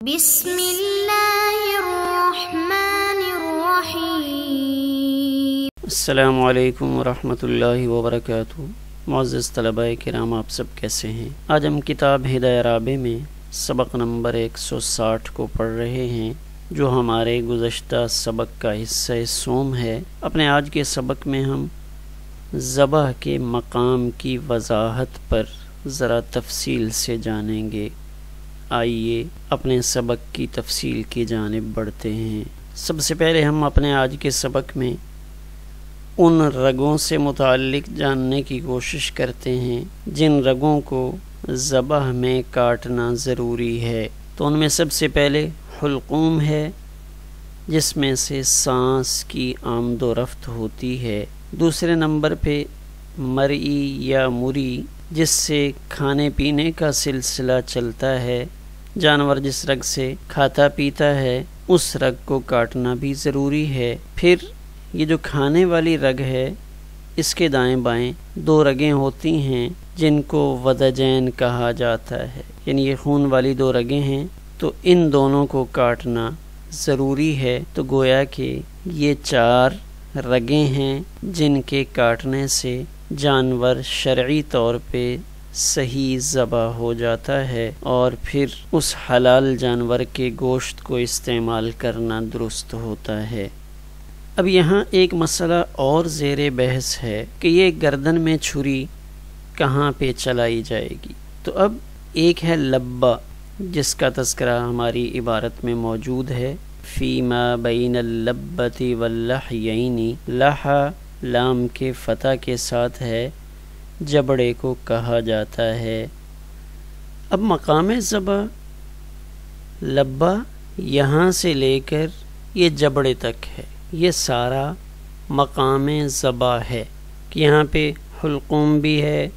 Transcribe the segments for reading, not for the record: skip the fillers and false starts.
بسم اللہ الرحمن الرحیم۔ السلام علیکم ورحمۃ اللہ وبرکاتہ۔ معزز طلباء کرام، آپ سب کیسے ہیں؟ آج ہم کتاب ہدایہ رابع میں سبق نمبر 160 کو پڑھ رہے ہیں، جو ہمارے گزشتہ سبق کا حصہ سوم ہے۔ اپنے آج کے سبق میں ہم ذبح کے مقام کی وضاحت پر ذرا تفصیل سے جانیں گے۔ آئیے اپنے سبق کی تفصیل کی جانب بڑھتے ہیں۔ سب سے پہلے ہم اپنے آج کے سبق میں ان رگوں سے متعلق جاننے کی کوشش کرتے ہیں جن رگوں کو ذبح میں کاٹنا ضروری ہے۔ تو ان میں سب سے پہلے حلقوم ہے، جس میں سے سانس کی آمد و رفت ہوتی ہے۔ دوسرے نمبر پہ مرئی یا مری، جس سے کھانے پینے کا سلسلہ چلتا ہے۔ جانور جس رگ سے کھاتا پیتا ہے اس رگ کو کاٹنا بھی ضروری ہے۔ پھر یہ جو کھانے والی رگ ہے، اس کے دائیں بائیں 2 رگیں ہوتی ہیں جن کو ودجین کہا جاتا ہے، یعنی یہ خون والی 2 رگیں ہیں، تو ان دونوں کو کاٹنا ضروری ہے۔ تو گویا کہ یہ 4 رگیں ہیں جن کے کاٹنے سے جانور شرعی طور پہ صحیح ذبح ہو جاتا ہے، اور پھر اس حلال جانور کے گوشت کو استعمال کرنا درست ہوتا ہے۔ اب یہاں ایک مسئلہ اور زیر بحث ہے کہ یہ گردن میں چھری کہاں پہ چلائی جائے گی۔ تو اب ایک ہے لبہ، جس کا تذکرہ ہماری عبارت میں موجود ہے، فیما بین اللبۃ واللحیین، لحا لام کے فتح کے ساتھ ہے، جبڑے کو کہا جاتا ہے۔ اب مقام ذبح لبہ یہاں سے لے کر یہ جبڑے تک ہے، یہ سارا مقام ذبح ہے۔ یہاں پہ حلقوم بھی ہے،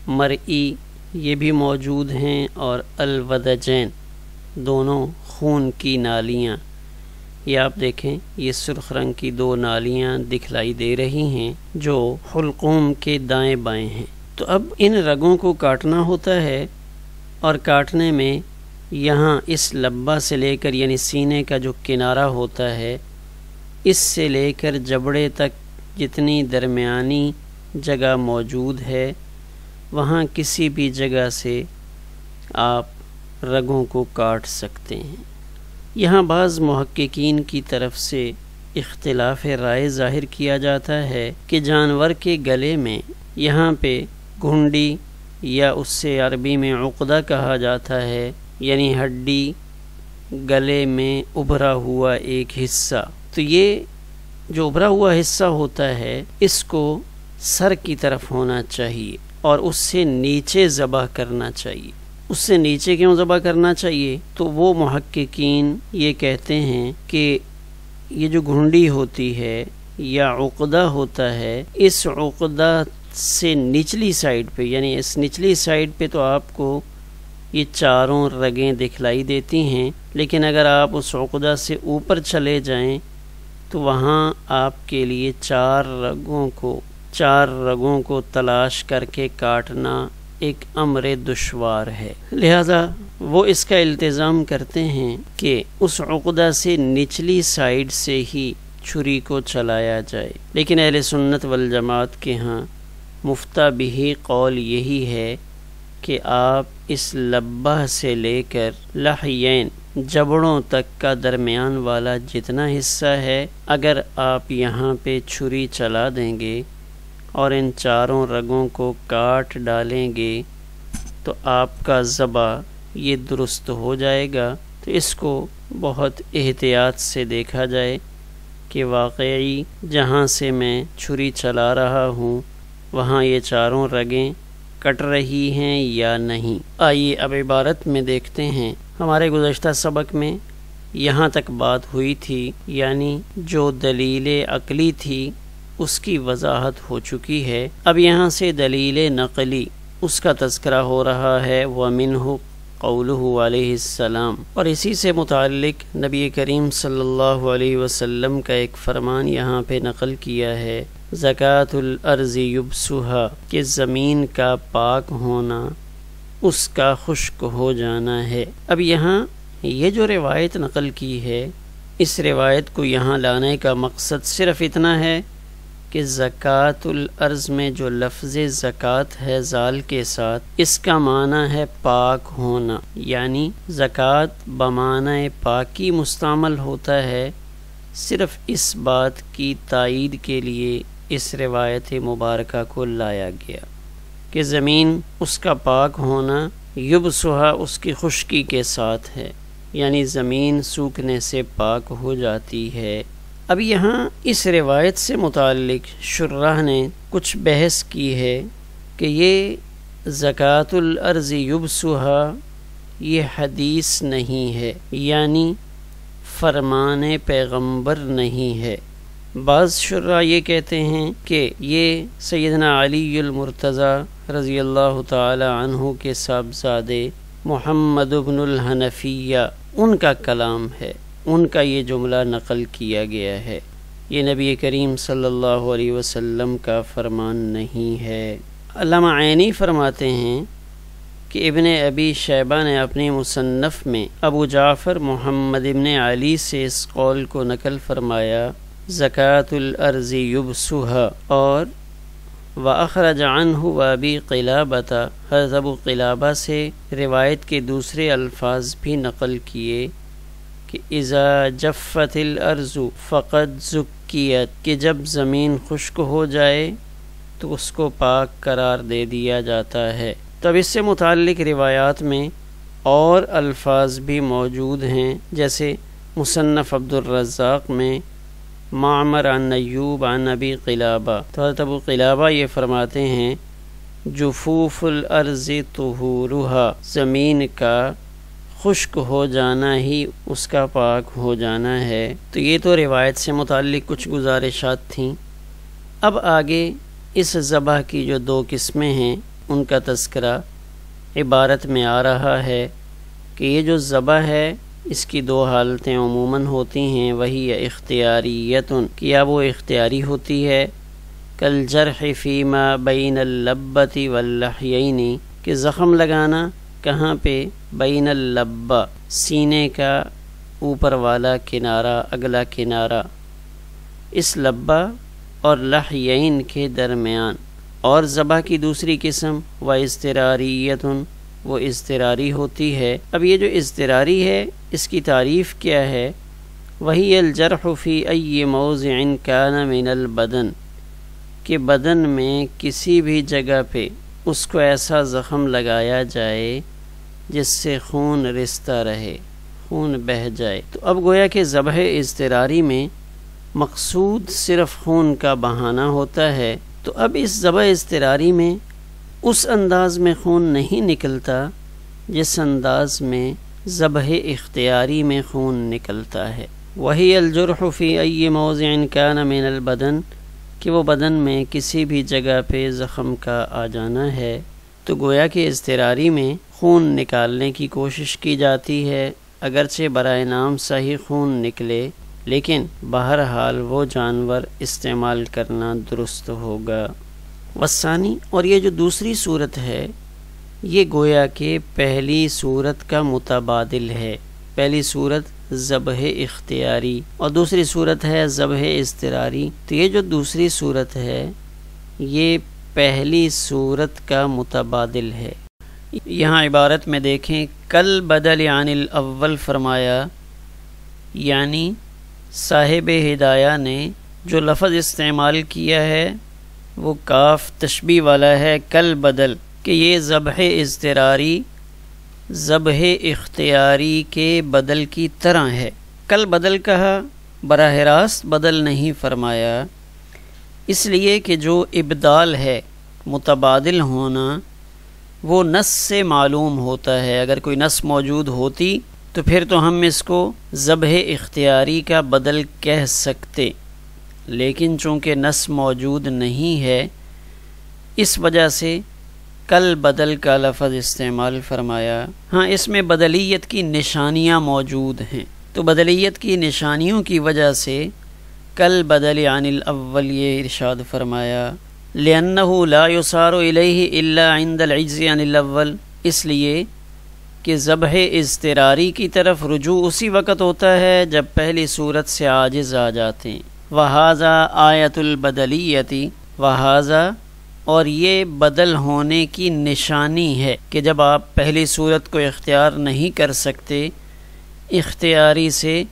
مرئی یہ بھی موجود ہیں، اور الودجین دونوں خون کی نالیاں، یہ آپ دیکھیں، یہ سرخ رنگ کی 2 نالیاں دکھلائی دے رہی ہیں جو حلقوم کے دائیں بائیں ہیں۔ تو اب ان رگوں کو کاٹنا ہوتا ہے، اور کاٹنے میں یہاں اس لبہ سے لے کر، یعنی سینے کا جو کنارہ ہوتا ہے، اس سے لے کر جبڑے تک جتنی درمیانی جگہ موجود ہے، وہاں کسی بھی جگہ سے آپ رگوں کو کاٹ سکتے ہیں۔ یہاں بعض محققین کی طرف سے اختلاف رائے ظاہر کیا جاتا ہے کہ جانور کے گلے میں یہاں پہ گھنڈی، یا اس سے عربی میں عقدہ کہا جاتا ہے، یعنی ہڈی، گلے میں ابھرا ہوا ایک حصہ، تو یہ جو ابھرا ہوا حصہ ہوتا ہے اس کو سر کی طرف ہونا چاہیے، اور اس سے نیچے ذبح کرنا چاہیے۔ اس سے نیچے کیوں ذبح کرنا چاہیے؟ تو وہ محققین یہ کہتے ہیں کہ یہ جو گھنڈی ہوتی ہے یا عقدہ ہوتا ہے، اس عقدہ سے نچلی سائڈ پہ، یعنی اس نچلی سائڈ پہ تو آپ کو یہ 4 رگیں دکھلائی دیتی ہیں، لیکن اگر آپ اس عقدہ سے اوپر چلے جائیں تو وہاں آپ کے لیے 4 رگوں کو تلاش کر کے کاٹنا ایک امر دشوار ہے۔ لہذا وہ اس کا التزام کرتے ہیں کہ اس عقدہ سے نچلی سائڈ سے ہی چھری کو چلایا جائے، لیکن اہل سنت والجماعت کے ہاں مفتہ بہی قول یہی ہے کہ آپ اس لبہ سے لے کر لحیین جبڑوں تک کا درمیان والا جتنا حصہ ہے، اگر آپ یہاں پہ چھری چلا دیں گے اور ان 4 رگوں کو کاٹ ڈالیں گے تو آپ کا ذبح یہ درست ہو جائے گا۔ تو اس کو بہت احتیاط سے دیکھا جائے کہ واقعی جہاں سے میں چھری چلا رہا ہوں وہاں یہ 4 رگیں کٹ رہی ہیں یا نہیں۔ آئیے اب عبارت میں دیکھتے ہیں۔ ہمارے گزشتہ سبق میں یہاں تک بات ہوئی تھی، یعنی جو دلیل عقلی تھی اس کی وضاحت ہو چکی ہے۔ اب یہاں سے دلیل نقلی، اس کا تذکرہ ہو رہا ہے، وَمِنْهُ قَوْلُهُ علیہ السلام، اور اسی سے متعلق نبی کریم صلی اللہ علیہ وسلم کا ایک فرمان یہاں پہ نقل کیا ہے، زکوٰۃ الارض یبسها، کہ زمین کا پاک ہونا اس کا خشک ہو جانا ہے۔ اب یہاں یہ جو روایت نقل کی ہے، اس روایت کو یہاں لانے کا مقصد صرف اتنا ہے کہ زکوٰۃ الارض میں جو لفظ زکوٰۃ ہے زال کے ساتھ، اس کا معنی ہے پاک ہونا، یعنی زکوٰۃ بمعنی پاکی مستعمل ہوتا ہے۔ صرف اس بات کی تائید کے لیے اس روایت مبارکہ کو لایا گیا کہ زمین اس کا پاک ہونا یبسھا اس کی خشکی کے ساتھ ہے، یعنی زمین سوکھنے سے پاک ہو جاتی ہے۔ اب یہاں اس روایت سے متعلق شراح نے کچھ بحث کی ہے کہ یہ زکوٰۃ الارض یبسھا یہ حدیث نہیں ہے، یعنی فرمان پیغمبر نہیں ہے۔ بعض شراح یہ کہتے ہیں کہ یہ سیدنا علی المرتضی رضی اللہ تعالی عنہ کے صاحبزادے محمد بن الحنفیہ ان کا کلام ہے، ان کا یہ جملہ نقل کیا گیا ہے، یہ نبی کریم صلی اللہ علیہ وسلم کا فرمان نہیں ہے۔ علامہ عینی فرماتے ہیں کہ ابن ابی شیبہ نے اپنی مصنف میں ابو جعفر محمد ابن علی سے اس قول کو نقل فرمایا زکوٰۃ الارض یبسھا، اور وأخرج عنہ وابی قلابۃ، حضرت ابو قلابہ سے روایت کے دوسرے الفاظ بھی نقل کیے کہ اذا جفت الارض فقد زکیت، کہ جب زمین خشک ہو جائے تو اس کو پاک قرار دے دیا جاتا ہے۔ تب اس سے متعلق روایات میں اور الفاظ بھی موجود ہیں، جیسے مصنف عبد الرزاق میں معمر عن ایوب عن ابی قلابہ، تو حضرت ابو قلابہ یہ فرماتے ہیں جفوف الارض طہورھا، زمین کا خشک ہو جانا ہی اس کا پاک ہو جانا ہے۔ تو یہ تو روایت سے متعلق کچھ گزارشات تھیں۔ اب آگے اس ذبح کی جو دو قسمیں ہیں ان کا تذکرہ عبارت میں آ رہا ہے کہ یہ جو ذبح ہے اس کی دو حالتیں عموماً ہوتی ہیں، وہی اختیاریت، کیا وہ اختیاری ہوتی ہے، کالجرح فیما بین اللبۃ واللحیین، کہ زخم لگانا کہاں پہ، بین اللبہ، سینے کا اوپر والا کنارہ، اگلا کنارہ، اس لبہ اور لحیین کے درمیان۔ اور ذبح کی دوسری قسم و اضطراریت، وہ اضطراری ہوتی ہے۔ اب یہ جو اضطراری ہے اس کی تعریف کیا ہے، وہی الجرح فی ای موضع کان من البدن، کہ بدن میں کسی بھی جگہ پہ اس کو ایسا زخم لگایا جائے جس سے خون رستا رہے، خون بہہ جائے۔ تو اب گویا کہ ذبح اضطراری میں مقصود صرف خون کا بہانا ہوتا ہے، تو اب اس ذبح اضطراری میں اس انداز میں خون نہیں نکلتا جس انداز میں ذبح اختیاری میں خون نکلتا ہے۔ وہی الجرح فی ای موضع کان من البدن، کہ وہ بدن میں کسی بھی جگہ پہ زخم کا آ جانا ہے۔ تو گویا کہ اضطراری میں خون نکالنے کی کوشش کی جاتی ہے، اگرچہ برائے نام صحیح خون نکلے، لیکن بہرحال وہ جانور استعمال کرنا درست ہوگا۔ والثانی، اور یہ جو دوسری صورت ہے یہ گویا کہ پہلی صورت کا متبادل ہے۔ پہلی صورت ذبح اختیاری اور دوسری صورت ہے ذبح اضطراری، تو یہ جو دوسری صورت ہے یہ پہلی صورت کا متبادل ہے۔ یہاں عبارت میں دیکھیں کل بدل عن الاول فرمایا، یعنی صاحب ہدایہ نے جو لفظ استعمال کیا ہے وہ کاف تشبیہ والا ہے، کل بدل، کہ یہ ذبح اضطراری ذبح اختیاری کے بدل کی طرح ہے۔ کل بدل کہا، براہ راست بدل نہیں فرمایا، اس لیے کہ جو ابدال ہے، متبادل ہونا، وہ نص سے معلوم ہوتا ہے۔ اگر کوئی نص موجود ہوتی تو پھر تو ہم اس کو ذبح اختیاری کا بدل کہہ سکتے، لیکن چونکہ نص موجود نہیں ہے اس وجہ سے کل بدل کا لفظ استعمال فرمایا۔ ہاں، اس میں بدلیت کی نشانیاں موجود ہیں، تو بدلیت کی نشانیوں کی وجہ سے کل بدل عن الاول یہ ارشاد فرمایا، لأنه لا يصار إليه إلا عند العجز عن الاول، اس لیے کہ ذبح اضطراری کی طرف رجوع اسی وقت ہوتا ہے جب پہلی صورت سے عاجز آ جاتے ہیں۔ وَهَذَا آیَةُ الْبَدَلِيَّةِ وَهَذَا اور یہ بدل ہونے کی نشانی ہے کہ جب آپ پہلی صورت کو اختیار نہیں کر سکتے، اختیاری سے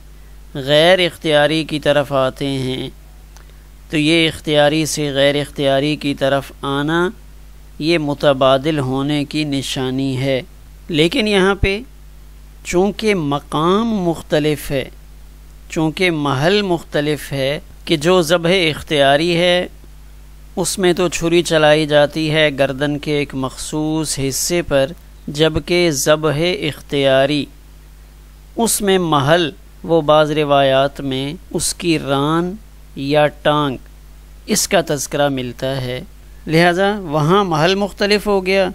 غیر اختیاری کی طرف آتے ہیں، تو یہ اختیاری سے غیر اختیاری کی طرف آنا یہ متبادل ہونے کی نشانی ہے۔ لیکن یہاں پہ چونکہ مقام مختلف ہے، چونکہ محل مختلف ہے، کہ جو ذبح اختیاری ہے اس میں تو چھری چلائی جاتی ہے گردن کے ایک مخصوص حصے پر، جبکہ ذبح اختیاری اس میں محل وہ بعض روایات میں اس کی ران یا ٹانگ اس کا تذکرہ ملتا ہے، لہذا وہاں محل مختلف ہو گیا،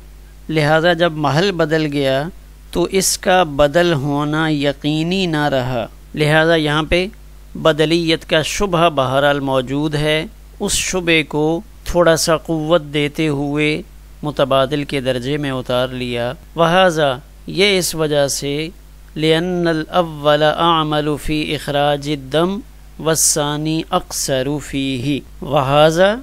لہذا جب محل بدل گیا تو اس کا بدل ہونا یقینی نہ رہا، لہذا یہاں پہ بدلیت کا شبہ بہرحال موجود ہے، اس شبے کو تھوڑا سا قوت دیتے ہوئے متبادل کے درجے میں اتار لیا۔ وہذا یہ اس وجہ سے لأن الأول أعمل في إخراج الدم والثانی اقصر فيه، وہذا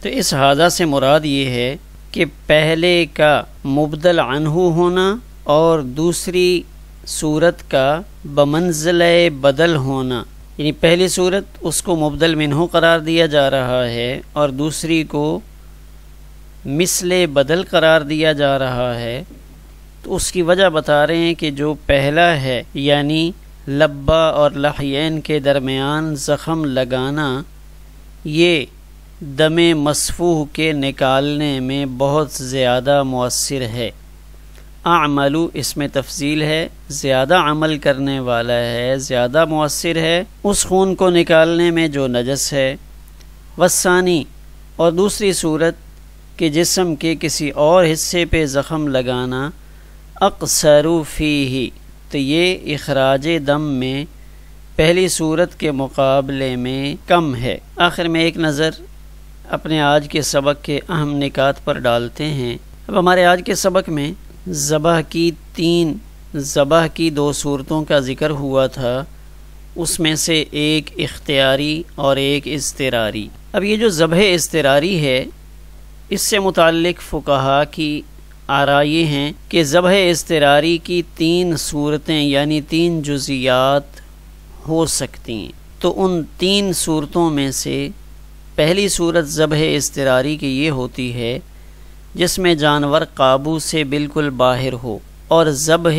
تو اس ہذا سے مراد یہ ہے کہ پہلے کا مبدل عنہ ہونا اور دوسری صورت کا بمنزلہ بدل ہونا، یعنی پہلی صورت اس کو مبدل منہ قرار دیا جا رہا ہے اور دوسری کو مثل بدل قرار دیا جا رہا ہے، تو اس کی وجہ بتا رہے ہیں کہ جو پہلا ہے یعنی لبہ اور لحیین کے درمیان زخم لگانا، یہ دم مصفوح کے نکالنے میں بہت زیادہ مؤثر ہے۔ اعملو اس میں تفضیل ہے، زیادہ عمل کرنے والا ہے، زیادہ مؤثر ہے اس خون کو نکالنے میں جو نجس ہے۔ والثانی اور دوسری صورت کہ جسم کے کسی اور حصے پہ زخم لگانا، اقصر فیہ تو یہ اخراج دم میں پہلی صورت کے مقابلے میں کم ہے۔ آخر میں ایک نظر اپنے آج کے سبق کے اہم نکات پر ڈالتے ہیں۔ اب ہمارے آج کے سبق میں ذبح کی دو صورتوں کا ذکر ہوا تھا، اس میں سے ایک اختیاری اور ایک اضطراری۔ اب یہ جو ذبح اضطراری ہے اس سے متعلق فقہا کی آراء یہ ہیں کہ ذبح اضطراری کی 3 صورتیں یعنی 3 جزیات ہو سکتی ہیں، تو ان 3 صورتوں میں سے پہلی صورت ذبح اضطراری کی یہ ہوتی ہے جس میں جانور قابو سے بالکل باہر ہو، اور ذبح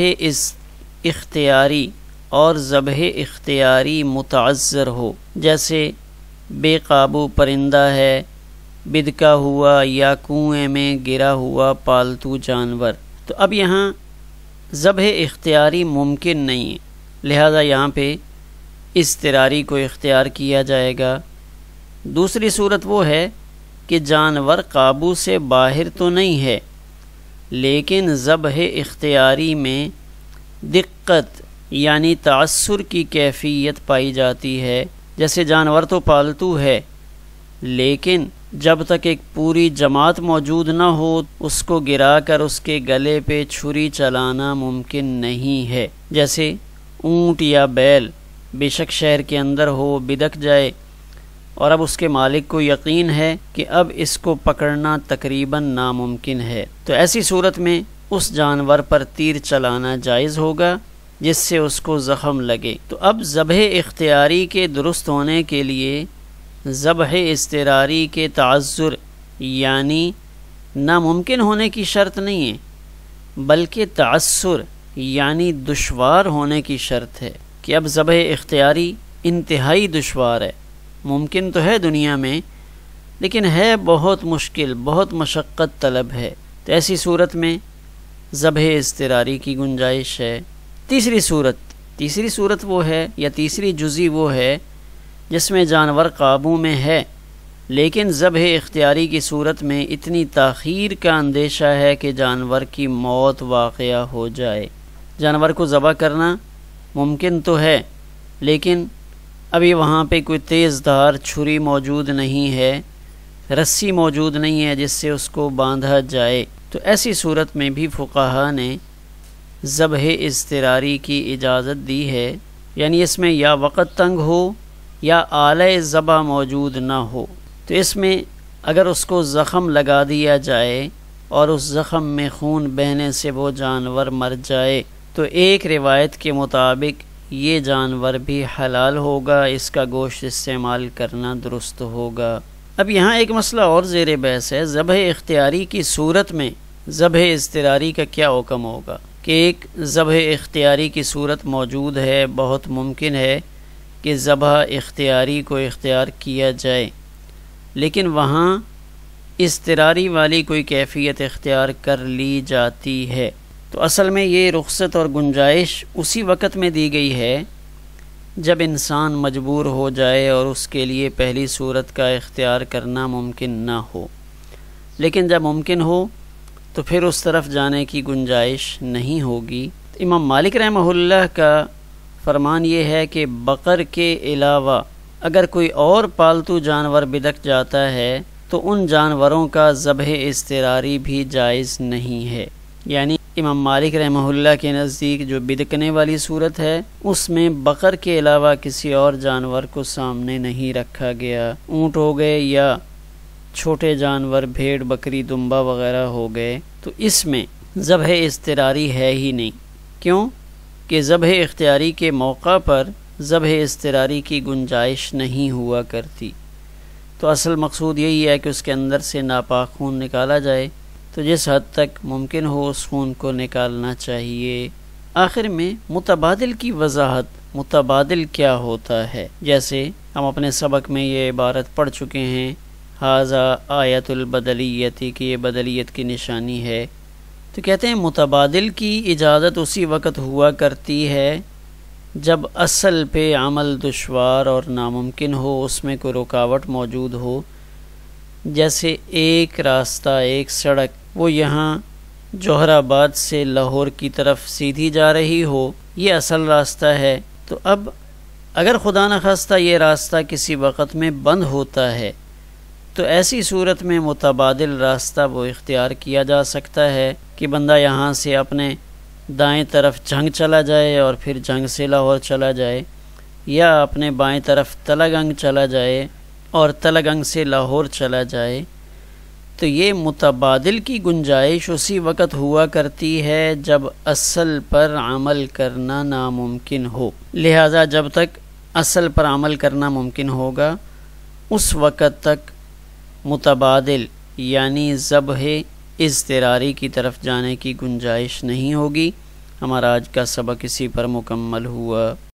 اختیاری متعذر ہو، جیسے بے قابو پرندہ ہے، بدکا ہوا یا کنویں میں گرا ہوا پالتو جانور۔ تو اب یہاں ذبح اختیاری ممکن نہیں ہے، لہذا یہاں پہ اضطراری کو اختیار کیا جائے گا۔ دوسری صورت وہ ہے کہ جانور قابو سے باہر تو نہیں ہے لیکن ذبح اختیاری میں دقت یعنی تعثر کی کیفیت پائی جاتی ہے، جیسے جانور تو پالتو ہے لیکن جب تک ایک پوری جماعت موجود نہ ہو اس کو گرا کر اس کے گلے پہ چھری چلانا ممکن نہیں ہے، جیسے اونٹ یا بیل بے شک شہر کے اندر ہو، بدک جائے اور اب اس کے مالک کو یقین ہے کہ اب اس کو پکڑنا تقریباً ناممکن ہے، تو ایسی صورت میں اس جانور پر تیر چلانا جائز ہوگا جس سے اس کو زخم لگے۔ تو اب ذبح اختیاری کے درست ہونے کے لیے ذبح اضطراری کے تعذر یعنی ناممکن ہونے کی شرط نہیں ہے بلکہ تعثر یعنی دشوار ہونے کی شرط ہے، کہ اب ذبح اختیاری انتہائی دشوار ہے، ممکن تو ہے دنیا میں لیکن ہے بہت مشکل، بہت مشقت طلب ہے، تو ایسی صورت میں ذبح اضطراری کی گنجائش ہے۔ تیسری صورت وہ ہے یا تیسری جزی وہ ہے جس میں جانور قابو میں ہے لیکن ذبح اختیاری کی صورت میں اتنی تاخیر کا اندیشہ ہے کہ جانور کی موت واقعہ ہو جائے۔ جانور کو ذبح کرنا ممکن تو ہے لیکن ابھی وہاں پہ کوئی تیز دھار چھری موجود نہیں ہے، رسی موجود نہیں ہے جس سے اس کو باندھا جائے، تو ایسی صورت میں بھی فقہا نے ذبح اضطراری کی اجازت دی ہے، یعنی اس میں یا وقت تنگ ہو یا آلہ ذبح موجود نہ ہو، تو اس میں اگر اس کو زخم لگا دیا جائے اور اس زخم میں خون بہنے سے وہ جانور مر جائے تو ایک روایت کے مطابق یہ جانور بھی حلال ہوگا، اس کا گوشت استعمال کرنا درست ہوگا۔ اب یہاں ایک مسئلہ اور زیر بحث ہے، ذبح اختیاری کی صورت میں ذبح اضطراری کا کیا حکم ہوگا؟ کہ ایک ذبح اختیاری کی صورت موجود ہے، بہت ممکن ہے کہ ذبح اختیاری کو اختیار کیا جائے، لیکن وہاں اضطراری والی کوئی کیفیت اختیار کر لی جاتی ہے، تو اصل میں یہ رخصت اور گنجائش اسی وقت میں دی گئی ہے جب انسان مجبور ہو جائے اور اس کے لیے پہلی صورت کا اختیار کرنا ممکن نہ ہو، لیکن جب ممکن ہو تو پھر اس طرف جانے کی گنجائش نہیں ہوگی۔ امام مالک رحمہ اللہ کا فرمان یہ ہے کہ بقر کے علاوہ اگر کوئی اور پالتو جانور بدک جاتا ہے تو ان جانوروں کا ذبح اضطراری بھی جائز نہیں ہے، یعنی امام مالک رحمہ اللہ کے نزدیک جو بدکنے والی صورت ہے اس میں بقر کے علاوہ کسی اور جانور کو سامنے نہیں رکھا گیا، اونٹ ہو گئے یا چھوٹے جانور بھیڑ بکری دمبا وغیرہ ہو گئے، تو اس میں ذبح اضطراری ہے ہی نہیں۔ کیوں کہ ذبح اختیاری کے موقع پر ذبح اضطراری کی گنجائش نہیں ہوا کرتی، تو اصل مقصود یہی ہے کہ اس کے اندر سے ناپاک خون نکالا جائے، تو جس حد تک ممکن ہو اس خون کو نکالنا چاہیے۔ آخر میں متبادل کی وضاحت، متبادل کیا ہوتا ہے؟ جیسے ہم اپنے سبق میں یہ عبارت پڑھ چکے ہیں، ھذا آیت البدلیتی کی یہ بدلیت کی نشانی ہے، تو کہتے ہیں متبادل کی اجازت اسی وقت ہوا کرتی ہے جب اصل پہ عمل دشوار اور ناممکن ہو، اس میں کوئی رکاوٹ موجود ہو، جیسے ایک راستہ، ایک سڑک وہ یہاں جوہر آباد سے لاہور کی طرف سیدھی جا رہی ہو، یہ اصل راستہ ہے، تو اب اگر خدا نخواستہ یہ راستہ کسی وقت میں بند ہوتا ہے تو ایسی صورت میں متبادل راستہ وہ اختیار کیا جا سکتا ہے کہ بندہ یہاں سے اپنے دائیں طرف جھنگ چلا جائے اور پھر جھنگ سے لاہور چلا جائے، یا اپنے بائیں طرف تلگنگ چلا جائے اور تلگنگ سے لاہور چلا جائے، تو یہ متبادل کی گنجائش اسی وقت ہوا کرتی ہے جب اصل پر عمل کرنا ناممکن ہو، لہذا جب تک اصل پر عمل کرنا ممکن ہوگا اس وقت تک متبادل یعنی ذبح اضطراری کی طرف جانے کی گنجائش نہیں ہوگی۔ ہمارا آج کا سبق اسی پر مکمل ہوا۔